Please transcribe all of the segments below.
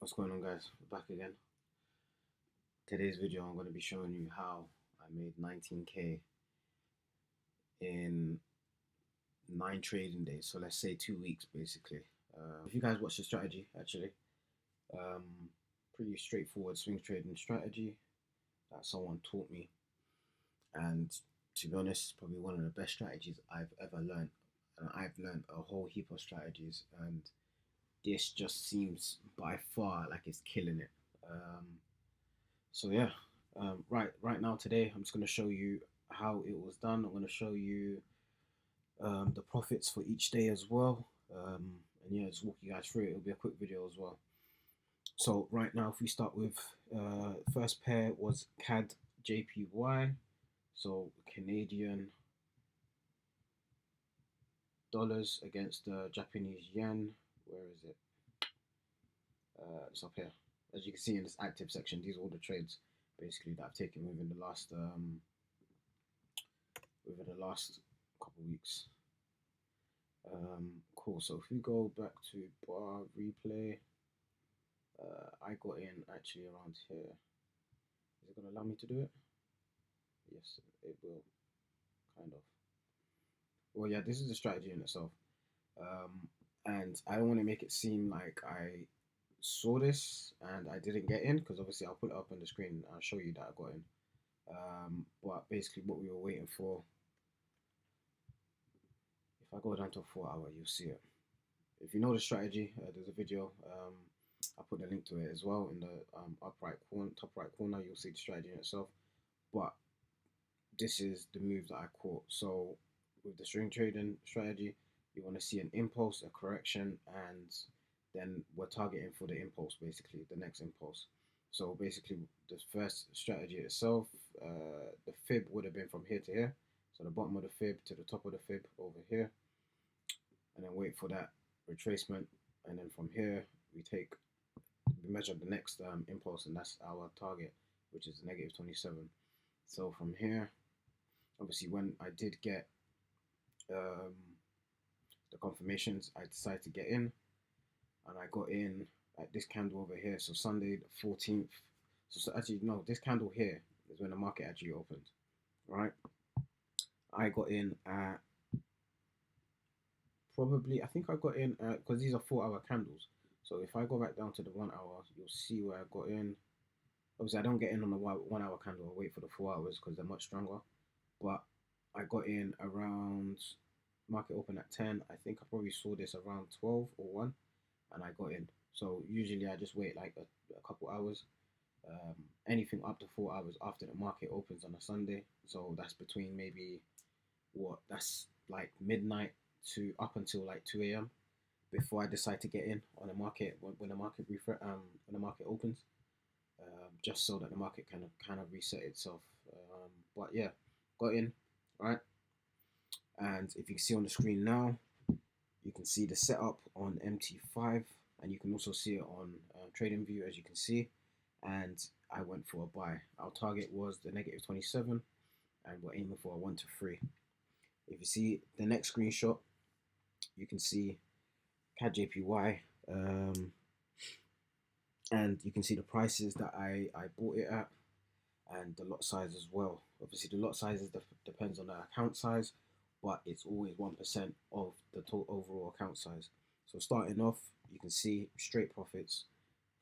What's going on, guys? We're back again. Today's video I'm going to be showing you how I made 19k in 9 trading days, so let's say 2 weeks basically. If you guys watch the strategy, actually, um, pretty straightforward swing trading strategy that someone taught me, and to be honest, it's probably one of the best strategies I've ever learned. And I've learned a whole heap of strategies, and this just seems by far like it's killing it. So yeah, right now today I'm just going to show you how it was done. I'm going to show you the profits for each day as well, and yeah, just walk you guys through it. It'll be a quick video as well. So right now, if we start with first pair was CAD JPY, so Canadian dollars against the Japanese yen. Where is it? It's up here. As you can see in this active section, these are all the trades basically that I've taken within the last couple of weeks. Cool. So if we go back to bar replay, I got in actually around here. Is it gonna allow me to do it? Yes, it will. Kind of. Well, yeah, this is the strategy in itself. And I don't want to make it seem like I saw this and I didn't get in, because obviously I'll put it up on the screen and I'll show you that I got in. But basically what we were waiting for, if I go down to a 4 hour, you'll see it. If you know the strategy, there's a video. I'll put the link to it as well in the top right corner. You'll see the strategy in itself. But this is the move that I caught. So with the string trading strategy, you want to see an impulse, a correction, and then we're targeting for the impulse, basically the next impulse. So basically the first strategy itself, the fib would have been from here to here. So the bottom of the fib to the top of the fib over here, and then wait for that retracement, and then from here we measure the next impulse, and that's our target, which is negative 27. So from here, obviously when I did get the confirmations, I decided to get in, and I got in at this candle over here. So Sunday the 14th. So actually no, this candle here is when the market actually opened, right? I got in at probably, I think I got in because these are 4 hour candles. So if I go back down to the 1 hour, you'll see where I got in. Obviously I don't get in on the 1 hour candle. I wait for the 4 hours because they're much stronger. But I got in around market open at 10. I think I probably saw this around 12 or 1, and I got in. So usually I just wait like a couple hours. Anything up to 4 hours after the market opens on a Sunday. So that's between maybe that's like midnight to up until like 2 a.m. before I decide to get in on the market when the market opens, just so that the market kind of reset itself. But yeah, got in, right? And if you can see on the screen now, you can see the setup on MT5, and you can also see it on Trading View, as you can see. And I went for a buy. Our target was the negative 27, and we're aiming for a 1 to 3. If you see the next screenshot, you can see CAD JPY, and you can see the prices that I bought it at, and the lot size as well. Obviously the lot size depends on the account size, but it's always 1% of the total overall account size. So starting off, you can see straight profits,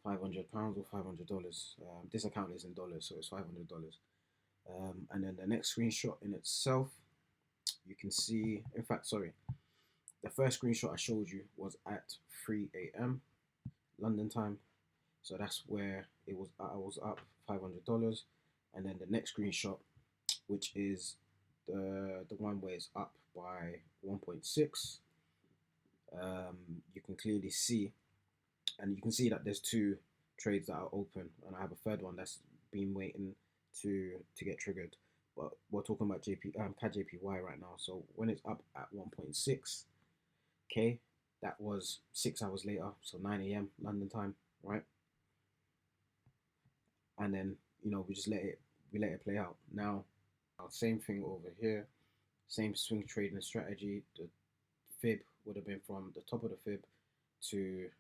£500 or $500. This account is in dollars, so it's $500. And then the next screenshot in itself, you can see, in fact, sorry, the first screenshot I showed you was at 3 a.m. London time. So that's where it was. I was up $500, and then the next screenshot, which is the one where it's up by 1.6. You can clearly see, and you can see that there's 2 trades that are open, and I have a third one that's been waiting to get triggered. But we're talking about CAD JPY right now. So when it's up at 1.6k, that was 6 hours later, so 9 a.m. London time, right? And then we just let it play out. Now, same thing over here, same swing trading strategy. The fib would have been from the top of the fib to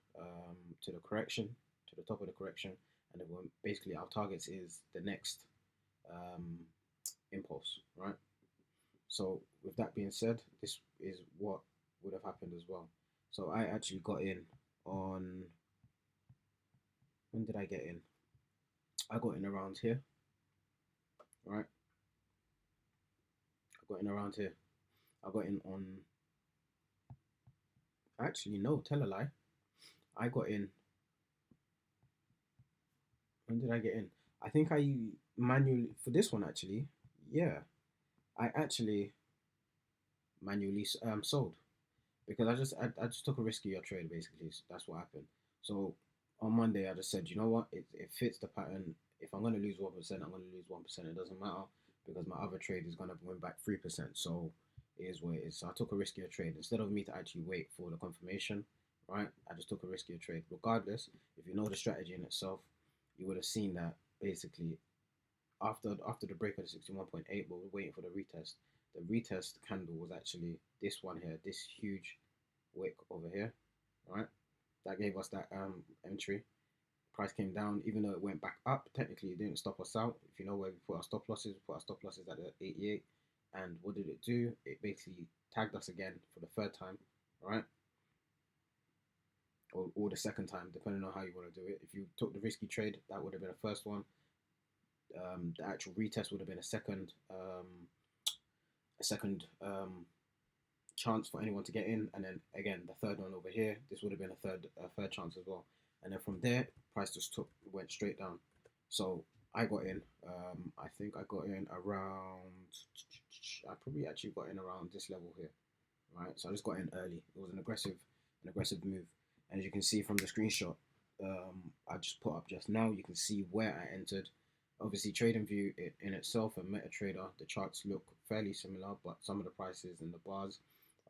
the correction, to the top of the correction, and then basically our targets is the next um, impulse, right? So with that being said, this is what would have happened as well. So I actually got in on, when did I get in? I got in around here, right? I got in around here. I got in on, actually no, tell a lie. I got in, when did I get in? I think I manually, for this one actually, yeah, I actually manually sold, because I just took a riskier trade basically. So that's what happened. So on Monday I just said, you know what, it fits the pattern. If I'm gonna lose 1%, I'm gonna lose 1%. It doesn't matter, because my other trade is gonna win back 3%. So it is what it is. So I took a riskier trade instead of me to actually wait for the confirmation. Right, I just took a riskier trade. Regardless, if you know the strategy in itself, you would have seen that basically after the break of the 61.8, but we're waiting for the retest. The retest candle was actually this one here, this huge wick over here, right? That gave us that entry. Price came down, even though it went back up. Technically, it didn't stop us out. If you know where we put our stop losses, we put our stop losses at the 88. And what did it do? It basically tagged us again for the third time, right? Or the second time, depending on how you want to do it. If you took the risky trade, that would have been the first one. The actual retest would have been a second chance for anyone to get in, and then again the third one over here. This would have been a third chance as well. And then from there, price just went straight down. So I got in. I think I got in around. I probably actually got in around this level here, right? So I just got in early. It was an aggressive move, and as you can see from the screenshot, I just put up just now, you can see where I entered. Obviously, TradingView in itself and MetaTrader, the charts look fairly similar, but some of the prices and the bars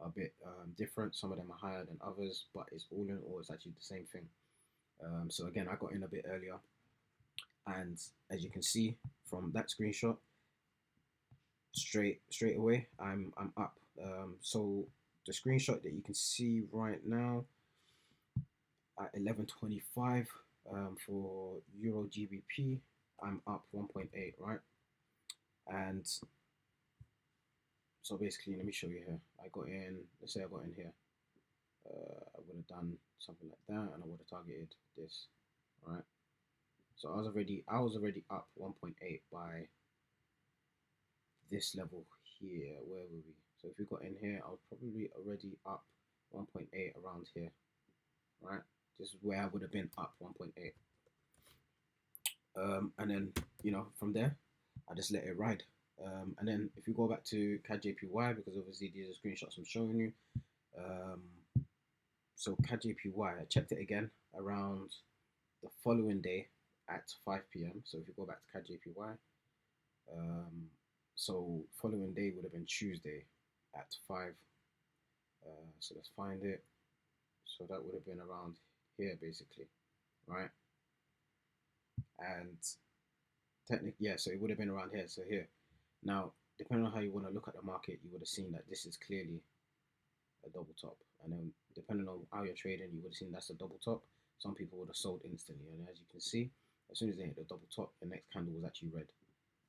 are a bit different. Some of them are higher than others, but it's all in all, it's actually the same thing. So again, I got in a bit earlier, and as you can see from that screenshot, straight away, I'm up. So the screenshot that you can see right now at 11.25 for Euro GBP, I'm up 1.8, right? And so basically, let me show you here. I got in, let's say I got in here. I would have done something like that, and I would have targeted this, right? So I was already up 1.8 by this level here. Where were we? So if we got in here, I was probably already up 1.8 around here, right? This is where I would have been up 1.8. And then, from there, I just let it ride. And then if you go back to CAD-JPY, because obviously these are screenshots I'm showing you. So CAD-JPY, I checked it again around the following day at 5 p.m. So if you go back to CAD-JPY, so following day would have been Tuesday at 5. So let's find it. So that would have been around here basically, right? And technically, yeah, so it would have been around here. So here. Now, depending on how you want to look at the market, you would have seen that this is clearly a double top. And then depending on how you're trading, you would have seen that's a double top. Some people would have sold instantly. And as you can see, as soon as they hit the double top, the next candle was actually red.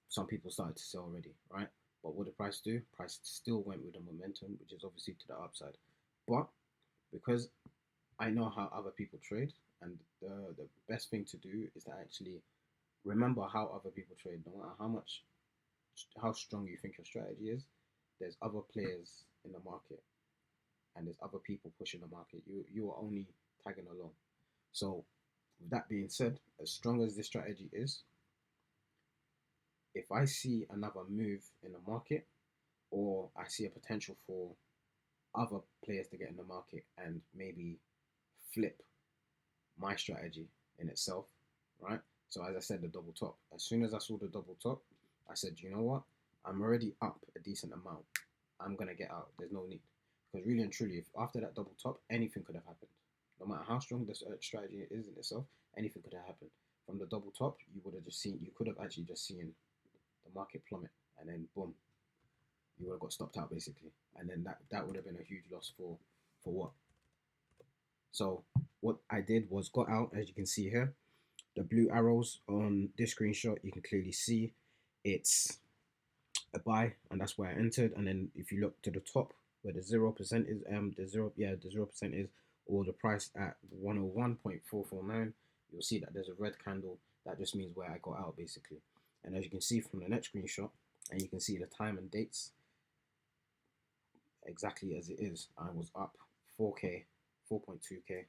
Some people started to sell already, right? But what did price do? Price still went with the momentum, which is obviously to the upside. But because I know how other people trade, and the best thing to do is to actually remember how other people trade. No matter how strong you think your strategy is, there's other players in the market, and there's other people pushing the market. You are only tagging along. So with that being said, as strong as this strategy is, if I see another move in the market, or I see a potential for other players to get in the market and maybe flip my strategy in itself, right? So as I said, the double top. As soon as I saw the double top, I said, you know what? I'm already up a decent amount. I'm gonna get out. There's no need, because really and truly, if after that double top, anything could have happened. No matter how strong this strategy is in itself, anything could have happened. From the double top, you could have actually just seen the market plummet, and then boom, you would have got stopped out basically, and then that would have been a huge loss for what? So what I did was got out, as you can see here. The blue arrows on this screenshot, you can clearly see it's a buy, and that's where I entered. And then if you look to the top where the 0% is, the 0% is, or the price at 101.449, you'll see that there's a red candle. That just means where I got out basically. And as you can see from the next screenshot, and you can see the time and dates exactly as it is, I was up 4k, 4.2k.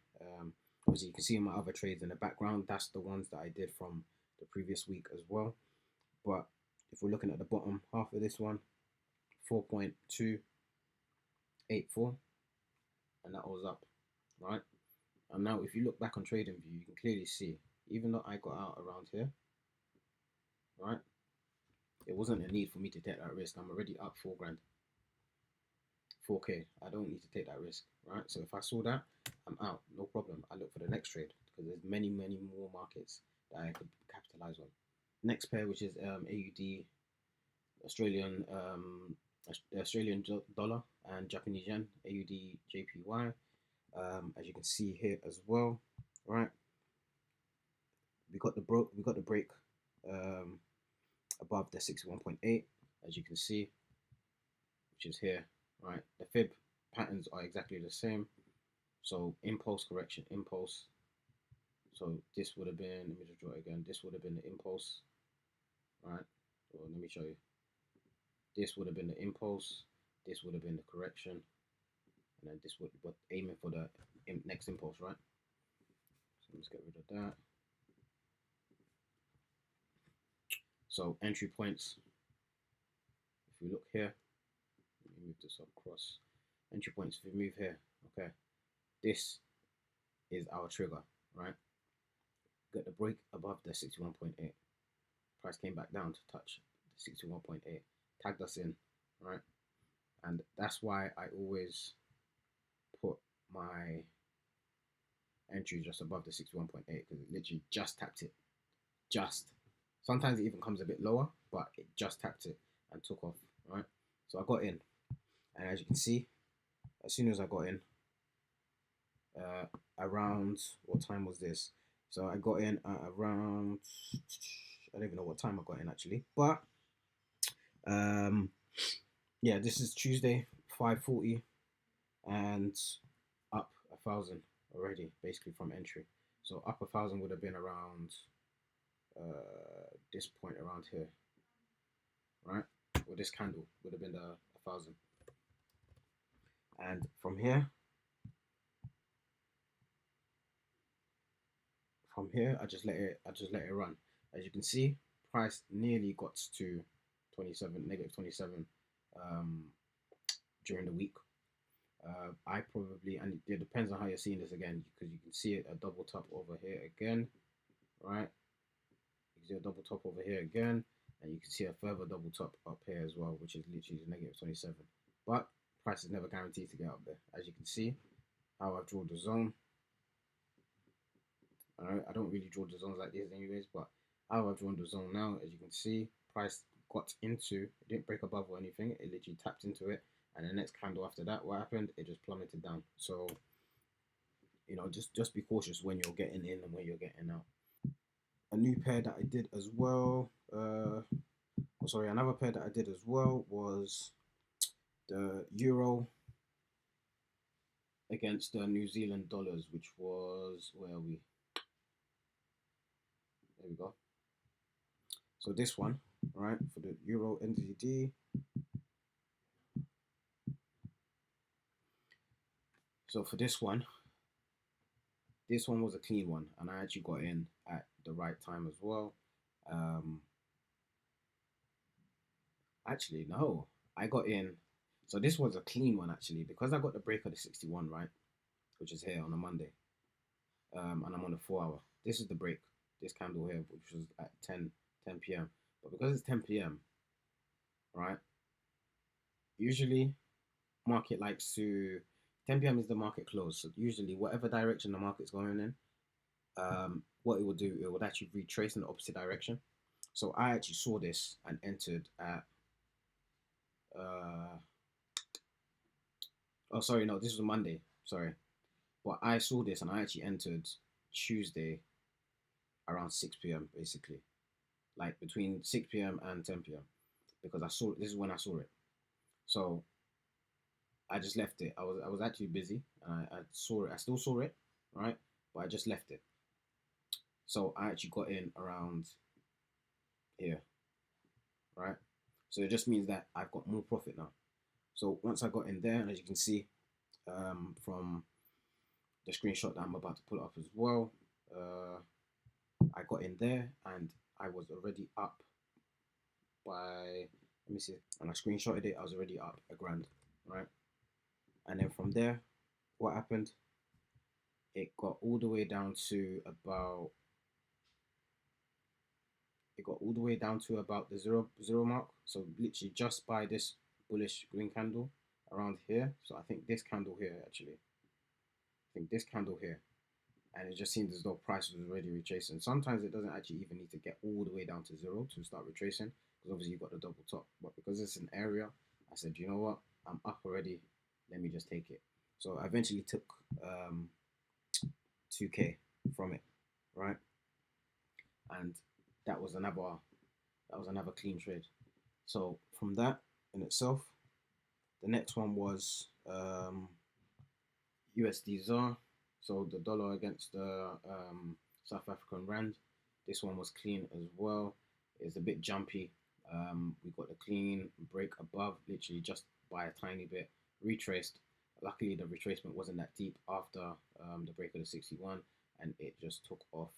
Obviously, you can see my other trades in the background. That's the ones that I did from the previous week as well. But if we're looking at the bottom half of this one, 4.284, and that was up, right? And now if you look back on TradingView, you can clearly see, even though I got out around here, right, it wasn't a need for me to take that risk. I'm already up 4 grand, 4k. I don't need to take that risk, right? So if I saw that, I'm out, no problem. I look for the next trade because there's many more markets that I could capitalize on. Next pair, which is AUD, Australian dollar, and Japanese yen, AUD JPY. As you can see here as well, right? We got the break above the 61.8, as you can see, which is here, right? The fib patterns are exactly the same. So impulse correction, impulse. So this would have been, let me just draw it again. This would have been the impulse, right? So let me show you. This would have been the impulse. This would have been the correction, and then this would be aiming for the next impulse, right? So let's get rid of that. So entry points. If we look here, let me move this up across. Entry points. If we move here, okay, this is our trigger, right? Get the break above the 61.8. Price came back down to touch the 61.8. Tagged us in, right? And that's why I always put my entry just above the 61.8, because it literally just tapped it. Just. Sometimes it even comes a bit lower, but it just tapped it and took off, right? So I got in. And as you can see, as soon as I got in, around, what time was this? So I got in at around, I don't even know what time I got in actually, but yeah, this is Tuesday, 5:40, and up 1,000 already, basically from entry. So up 1,000 would have been around this point around here, right? Or this candle would have been the 1,000. And from here, I just let it run. As you can see, price nearly got to 27, -27 during the week. I probably, and it depends on how you're seeing this again, because you can see it a double top over here again, right? You can see a double top over here again, and you can see a further double top up here as well, which is literally -27. But price is never guaranteed to get up there. As you can see, how I've drawn the zone. I don't really draw the zones like this anyways, but how I've drawn the zone now, as you can see, price got into, it didn't break above or anything, it literally tapped into it, and the next candle after that, what happened? It just plummeted down. So, you know, just be cautious when you're getting in and when you're getting out. A new pair that I did as well, another pair that I did as well was the euro against the New Zealand dollars, which was, where are we? There we go. So this one, right, for the euro NZD. So for this one was a clean one, and I actually got in at the right time as well. Actually, no, I got in. So this was a clean one actually, because I got the break of the 61, right, which is here on a Monday. And I'm on the 4 hour. This is the break, this candle here, which was at 10 p.m. But because it's 10 p.m., right, usually market likes to, 10 p.m. is the market close. So usually whatever direction the market's going in, what it will do, it would actually retrace in the opposite direction. So I actually saw this and entered at, oh sorry, no, this was Monday, sorry. But I saw this and I actually entered Tuesday around 6 p.m. basically, like between 6 p.m. and 10 p.m. because I saw this is when I saw it. So I just left it. I was actually busy and I saw it. I still saw it, right? But I just left it. So I actually got in around here, right? So it just means that I've got more profit now. So once I got in there, and as you can see from the screenshot that I'm about to pull up as well, I got in there and I was already up by, let me see, and I screenshotted it. I was already up a grand, right? And then from there, what happened? It got all the way down to about the zero mark. So literally just by this bullish green candle around here. So I think this candle here actually. I think this candle here. And it just seemed as though price was already retracing. Sometimes it doesn't actually even need to get all the way down to zero to start retracing, because obviously you've got the double top. But because it's an area, I said, you know what? I'm up already. Let me just take it. So I eventually took 2K from it, right? And that was another clean trade. So from that in itself, the next one was USD ZAR. So the dollar against the South African rand. This one was clean as well. It's a bit jumpy. We got a clean break above, literally just by a tiny bit. Retraced. Luckily, the retracement wasn't that deep after the break of the 61, and it just took off.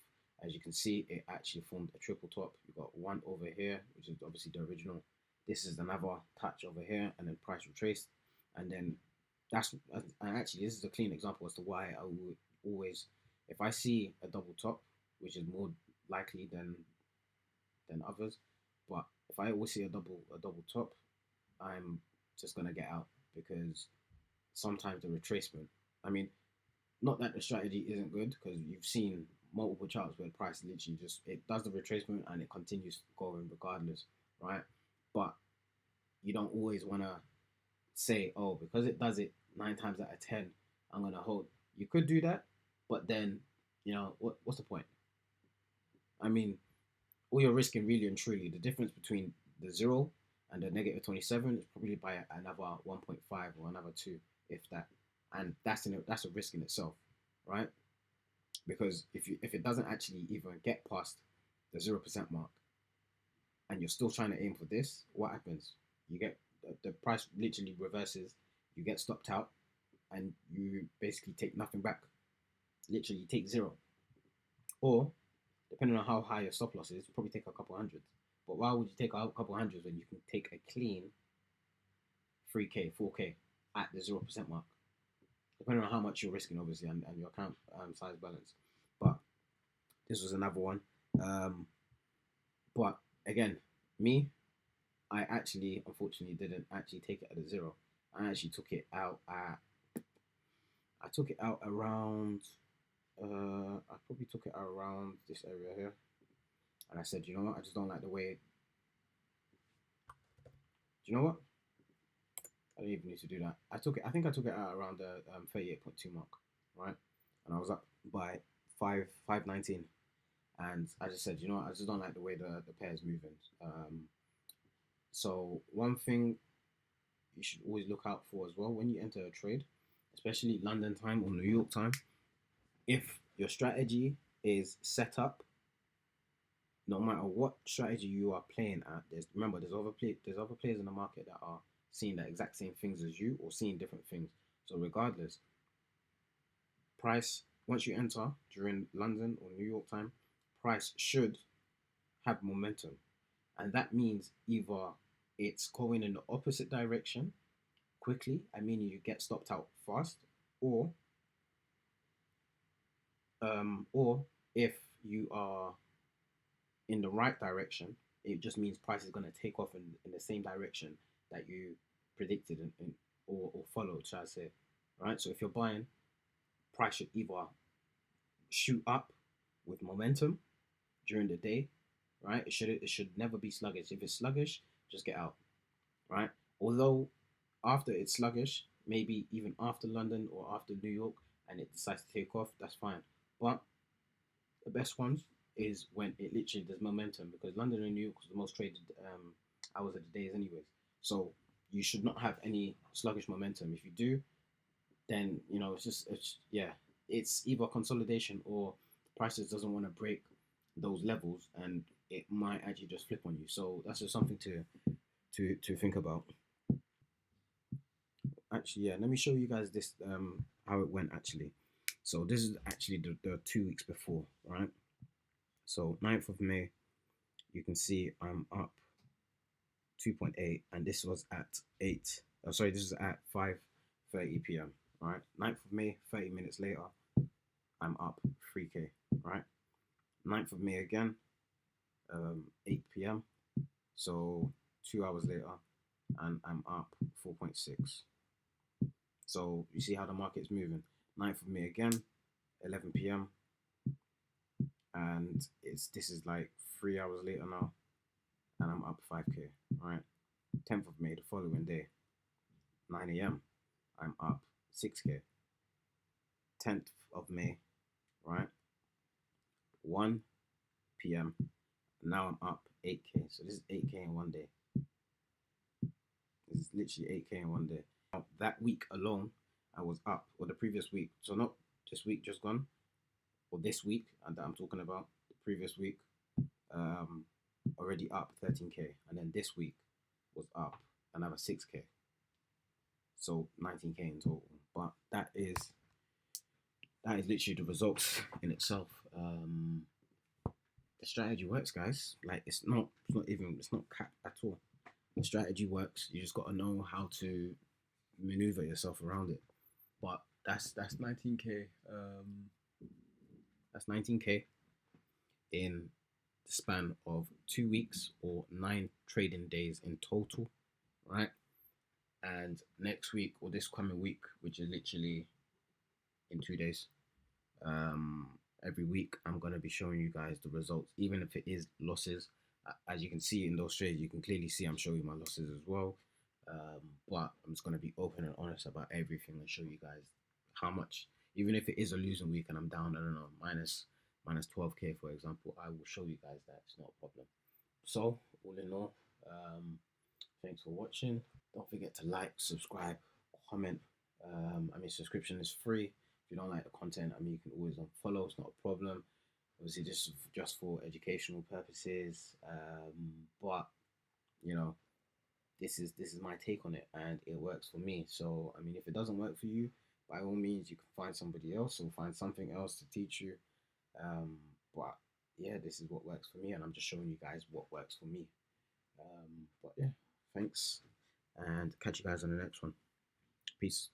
As you can see, it actually formed a triple top. You got one over here, which is obviously the original. This is another touch over here, and then price retraced, and then and actually this is a clean example as to why I would always, if I see a double top, which is more likely than others, but if I always see a double top, I'm just gonna get out, because sometimes the retracement, I mean, not that the strategy isn't good, because you've seen multiple charts where the price literally just, it does the retracement and it continues going regardless, right? But you don't always want to say, oh, because it does it 9 times out of 10, I'm gonna hold. You could do that, but then, what's the point? I mean, all you're risking really and truly, the difference between the zero and the negative 27 is probably by another 1.5 or another 2, if that. And that's a risk in itself, right? Because if it doesn't actually even get past the 0% mark, and you're still trying to aim for this, what happens? You get the price literally reverses, you get stopped out, and you basically take nothing back. Literally, you take zero. Or, depending on how high your stop loss is, you probably take a couple hundreds. But why would you take a couple hundreds when you can take a clean 3K, 4K at the 0% mark? Depending on how much you're risking, obviously, and your account size balance. But this was another one. But again, me, I actually, unfortunately, didn't actually take it at a zero. I actually took it out around, I probably took it around this area here. And I said, you know what, I just don't like the way, do you know what? I didn't even need to do that. I think I took it out around the 38.2 mark, right? And I was up by 519. And I just said, you know what, I just don't like the way the pair is moving. So one thing you should always look out for as well when you enter a trade, especially London time or New York time, if your strategy is set up, no matter what strategy you are playing at, there's other players in the market that are seeing the exact same things as you or seeing different things. So regardless, price, once you enter during London or New York time, price should have momentum. And that means either it's going in the opposite direction quickly, I mean you get stopped out fast, or if you are in the right direction, it just means price is going to take off in the same direction that you predicted or followed, shall I say, right? So if you're buying, price should either shoot up with momentum during the day, right? It should never be sluggish. If it's sluggish, just get out, right? Although after it's sluggish, maybe even after London or after New York, and it decides to take off, that's fine. But the best ones is when it literally there's momentum, because London and New York is the most traded hours of the days anyways. So you should not have any sluggish momentum. If you do, then it's either consolidation or prices doesn't want to break those levels, and it might actually just flip on you. So that's just something to think about. Actually, yeah, let me show you guys this how it went actually. So this is actually the 2 weeks before, right? So 9th of May, you can see I'm up 2.8, and this was at 8. Oh, sorry, this is at 5:30 p.m. Right, 9th of May, 30 minutes later, I'm up 3k. Right, 9th of May again, 8 p.m. So 2 hours later, and I'm up 4.6. So you see how the market's moving. 9th of May again, 11 p.m. and this is like 3 hours later now, and I'm up 5k. Right, 10th of May, the following day, 9 a.m. I'm up 6k. 10th of May, right, 1 p.m. Now I'm up 8k. So this is 8k in one day. This is literally 8k in one day. Now, that week alone, I was up, or the previous week, so not this week just gone, or this week that I'm talking about, the previous week, already up 13k, and then this week was up another 6k, so 19k in total. But that is literally the results in itself. The strategy works, guys. Like it's not cap at all. The strategy works. You just got to know how to maneuver yourself around it. But that's 19k. That's 19k in the span of 2 weeks, or 9 trading days in total, right? And next week, or this coming week, which is literally in 2 days, every week I'm going to be showing you guys the results, even if it is losses. As you can see in those trades, you can clearly see I'm showing my losses as well. But I'm just going to be open and honest about everything and show you guys how much, even if it is a losing week and I'm down, I don't know, minus 12k, for example, I will show you guys that it's not a problem. So all in all, thanks for watching. Don't forget to like, subscribe, comment. Subscription is free. If you don't like the content, you can always unfollow. It's not a problem. Obviously, this is just for educational purposes. But this is my take on it, and it works for me. So if it doesn't work for you, by all means, you can find somebody else or find something else to teach you. But yeah, this is what works for me, and I'm just showing you guys what works for me. But yeah, thanks, and catch you guys on the next one. Peace.